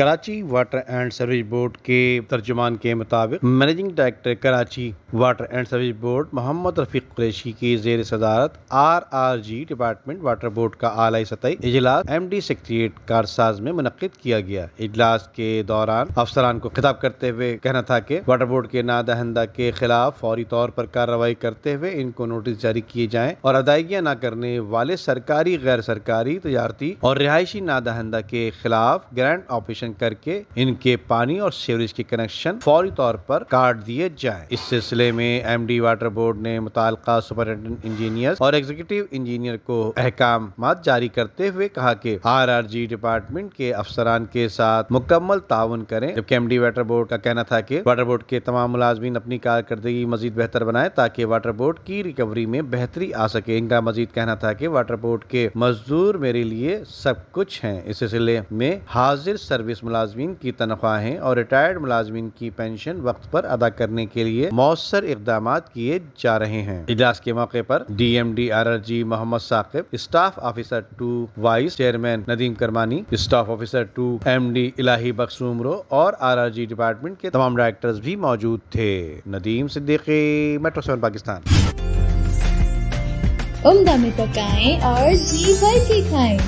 Karachi water and sewerage board کے ترجمان کے مطابق managing director Karachi water and sewerage board Muhammad Rafiq Qureshi کی زیر صدارت RRG ڈپارٹمنٹ واٹر بورڈ کا اعلیٰ سطحی اجلاس MD سیکریٹریٹ کارساز میں منعقد کیا گیا۔ اجلاس کے دوران افسران کو خطاب کرتے ہوئے کہنا تھا کہ واٹر بورڈ کے نادہندہ کے خلاف فوری طور پر کارروائی کرتے ہوئے ان کو نوٹس جاری کیے جائیں اور ادائیگیاں نہ کرنے والے سرکاری، غیر سرکاری، تجارتی اور رہائشی نادہندہ کے خلاف گرانٹ آپریشن کر کے ان کے پانی اور سیوریج کے کنیکشن فوری طور پر کاٹ دیے جائیں۔ اس سلسلے میں MD واٹر بورڈ نے متعلقہ سپرنٹینڈنٹ انجینئر اور ایگزیکٹو انجینئر کو احکامات جاری کرتے ہوئے کہا کہ RRG ڈپارٹمنٹ کے افسران کے ساتھ مکمل تعاون کریں، جبکہ MD واٹر بورڈ کا کہنا تھا کہ واٹر بورڈ کے تمام ملازمین اپنی کارکردگی مزید بہتر بنائیں تاکہ واٹر بورڈ کی ریکوری میں بہتری آ سکے۔ ان کا مزید کہنا تھا کہ واٹر بورڈ کے مزدور میرے لیے سب کچھ ہیں۔ اس سلسلے میں حاضر سروس ملازمین کی تنخواہیں اور ریٹائرڈ ملازمین کی پینشن وقت پر ادا کرنے کے لیے مؤثر اقدامات کیے جا رہے ہیں۔ اجلاس کے موقع پر DMD RRG Muhammad Saqib, staff officer 2 vice chairman Nadeem Kirmani, staff officer 2 MD الہی بخش سومرو اور RRG ڈپارٹمنٹ کے تمام ڈائریکٹرز بھی موجود تھے۔ ندیم صدیقی، میٹرو 7 پاکستان۔ عمدہ میں پکائیں اور جی بھر کے کھائیں۔